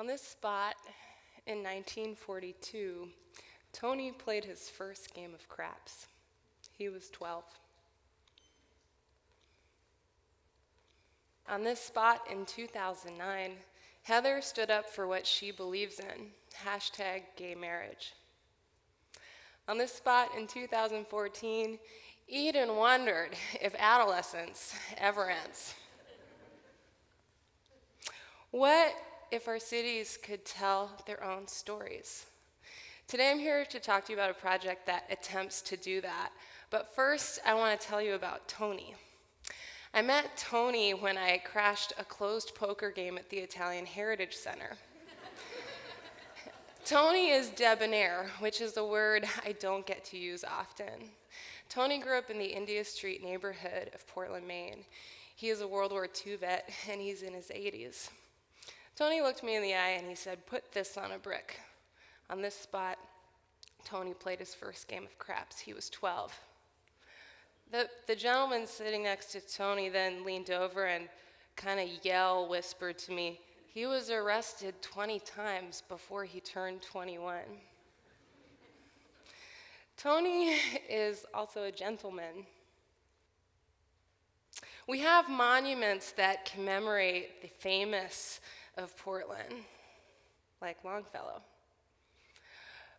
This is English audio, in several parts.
On this spot in 1942, Tony played his first game of craps. He was 12. On this spot in 2009, Heather stood up for what she believes in, #gay marriage. On this spot in 2014, Eden wondered if adolescence ever ends. What if our cities could tell their own stories? Today I'm here to talk to you about a project that attempts to do that. But first, I want to tell you about Tony. I met Tony when I crashed a closed poker game at the Italian Heritage Center. Tony is debonair, which is a word I don't get to use often. Tony grew up in the India Street neighborhood of Portland, Maine. He is a World War II vet, and he's in his 80s. Tony looked me in the eye and he said, "Put this on a brick." On this spot, Tony played his first game of craps. He was 12. The gentleman sitting next to Tony then leaned over and kind of whispered to me, he was arrested 20 times before he turned 21. Tony is also a gentleman. We have monuments that commemorate the famous of Portland, like Longfellow.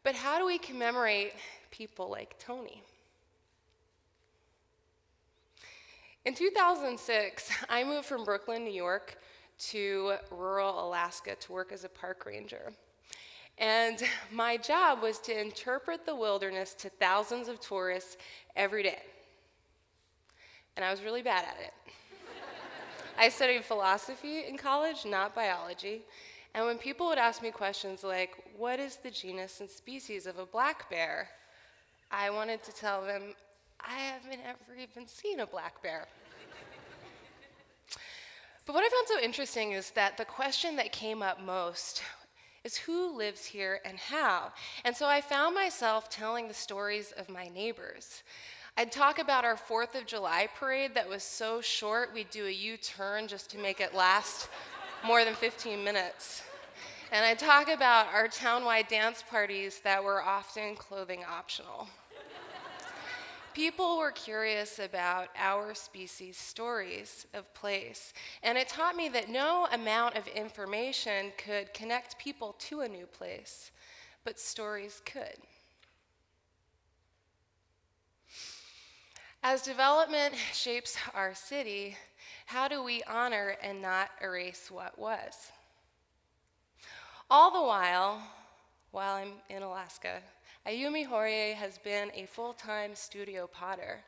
But how do we commemorate people like Tony? In 2006, I moved from Brooklyn, New York, to rural Alaska to work as a park ranger. And my job was to interpret the wilderness to thousands of tourists every day. And I was really bad at it. I studied philosophy in college, not biology. And when people would ask me questions like, what is the genus and species of a black bear? I wanted to tell them, I haven't ever even seen a black bear. But what I found so interesting is that the question that came up most is who lives here and how? And so I found myself telling the stories of my neighbors. I'd talk about our 4th of July parade that was so short we'd do a U-turn just to make it last more than 15 minutes. And I'd talk about our town-wide dance parties that were often clothing optional. People were curious about our species' stories of place, and it taught me that no amount of information could connect people to a new place, but stories could. As development shapes our city, how do we honor and not erase what was? All the while I'm in Alaska, Ayumi Horie has been a full-time studio potter.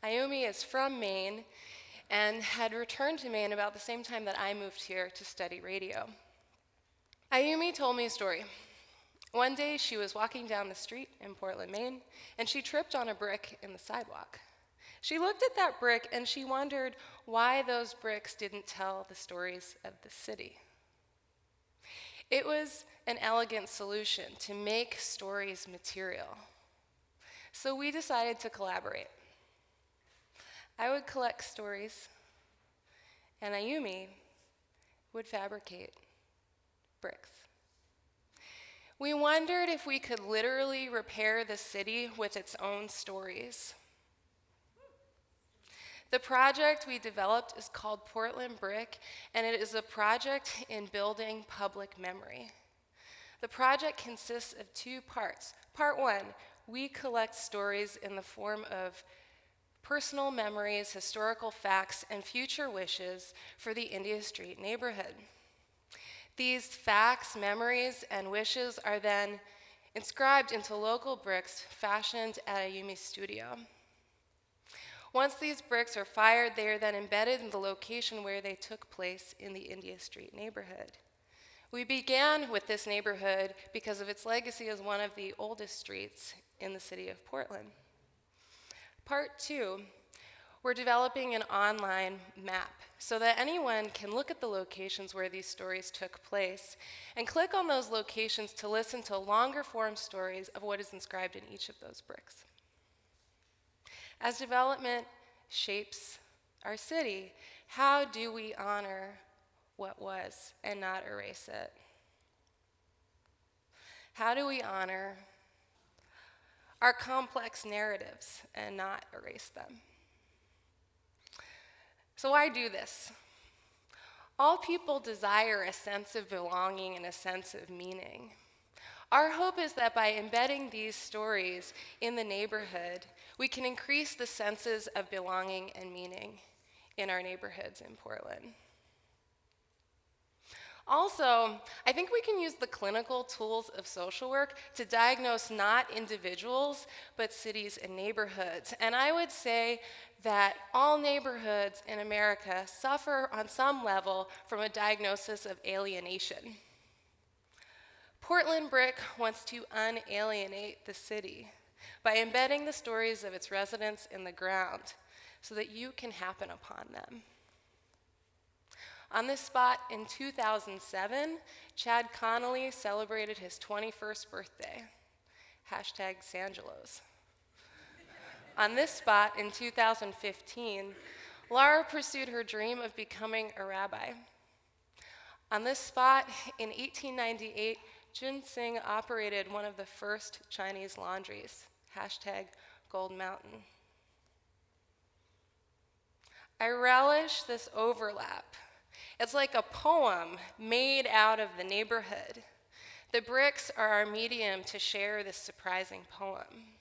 Ayumi is from Maine and had returned to Maine about the same time that I moved here to study radio. Ayumi told me a story. One day she was walking down the street in Portland, Maine, and she tripped on a brick in the sidewalk. She looked at that brick and she wondered why those bricks didn't tell the stories of the city. It was an elegant solution to make stories material. So we decided to collaborate. I would collect stories, and Ayumi would fabricate bricks. We wondered if we could literally repair the city with its own stories. The project we developed is called Portland Brick, and it is a project in building public memory. The project consists of 2 parts. Part 1, we collect stories in the form of personal memories, historical facts, and future wishes for the India Street neighborhood. These facts, memories, and wishes are then inscribed into local bricks fashioned at Ayumi's studio. Once these bricks are fired, they are then embedded in the location where they took place in the India Street neighborhood. We began with this neighborhood because of its legacy as one of the oldest streets in the city of Portland. Part 2, we're developing an online map so that anyone can look at the locations where these stories took place and click on those locations to listen to longer form stories of what is inscribed in each of those bricks. As development shapes our city, how do we honor what was and not erase it? How do we honor our complex narratives and not erase them? So why do this? All people desire a sense of belonging and a sense of meaning. Our hope is that by embedding these stories in the neighborhood, we can increase the senses of belonging and meaning in our neighborhoods in Portland. Also, I think we can use the clinical tools of social work to diagnose not individuals, but cities and neighborhoods. And I would say that all neighborhoods in America suffer on some level from a diagnosis of alienation. Portland Brick wants to unalienate the city by embedding the stories of its residents in the ground so that you can happen upon them. On this spot in 2007, Chad Connolly celebrated his 21st birthday. #Sangelos. On this spot in 2015, Lara pursued her dream of becoming a rabbi. On this spot in 1898, Jun Singh operated one of the first Chinese laundries. #Gold Mountain. I relish this overlap. It's like a poem made out of the neighborhood. The bricks are our medium to share this surprising poem.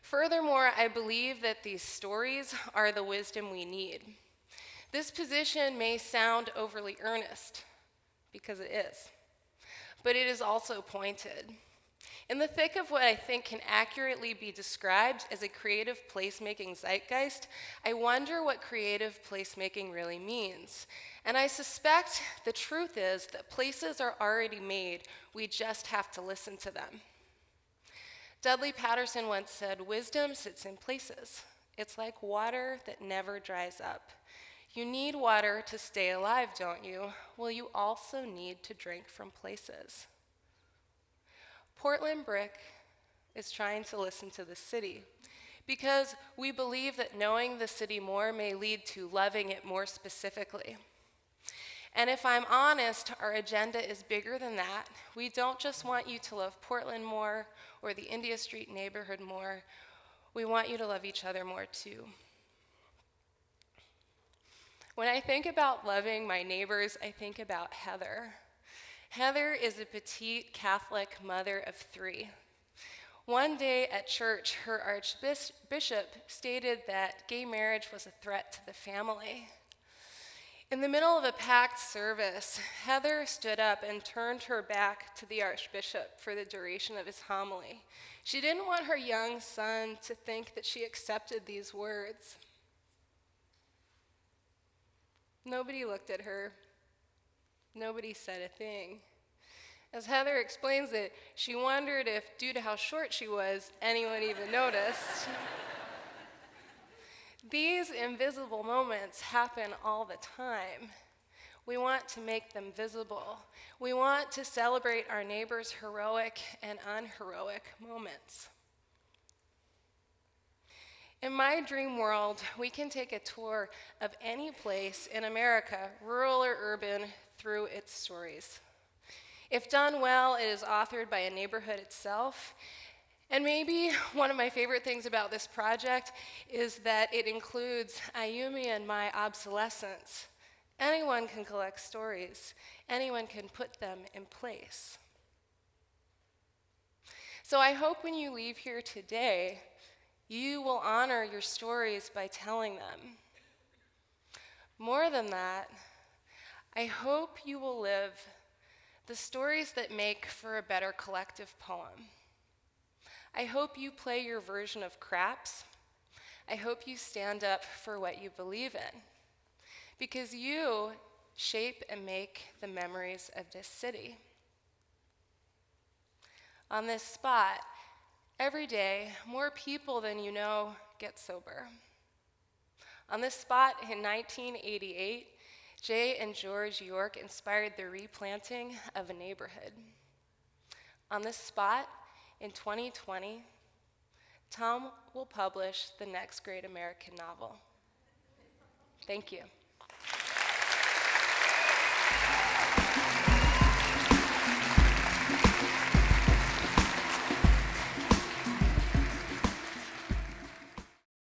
Furthermore, I believe that these stories are the wisdom we need. This position may sound overly earnest, because it is, but it is also pointed. In the thick of what I think can accurately be described as a creative placemaking zeitgeist, I wonder what creative placemaking really means. And I suspect the truth is that places are already made, we just have to listen to them. Dudley Patterson once said, "Wisdom sits in places. It's like water that never dries up. You need water to stay alive, don't you? Well, you also need to drink from places." Portland Brick is trying to listen to the city because we believe that knowing the city more may lead to loving it more specifically. And if I'm honest, our agenda is bigger than that. We don't just want you to love Portland more or the India Street neighborhood more. We want you to love each other more too. When I think about loving my neighbors, I think about Heather. Heather is a petite Catholic mother of 3. One day at church, her archbishop stated that gay marriage was a threat to the family. In the middle of a packed service, Heather stood up and turned her back to the archbishop for the duration of his homily. She didn't want her young son to think that she accepted these words. Nobody looked at her. Nobody said a thing. As Heather explains it, she wondered if, due to how short she was, anyone even noticed. These invisible moments happen all the time. We want to make them visible. We want to celebrate our neighbors' heroic and unheroic moments. In my dream world, we can take a tour of any place in America, rural or urban, through its stories. If done well, it is authored by a neighborhood itself. And maybe one of my favorite things about this project is that it includes Ayumi and my obsolescence. Anyone can collect stories. Anyone can put them in place. So I hope when you leave here today, you will honor your stories by telling them. More than that, I hope you will live the stories that make for a better collective poem. I hope you play your version of craps. I hope you stand up for what you believe in, because you shape and make the memories of this city. On this spot, every day, more people than you know get sober. On this spot in 1988, Jay and George York inspired the replanting of a neighborhood. On this spot in 2020, Tom will publish the next great American novel. Thank you.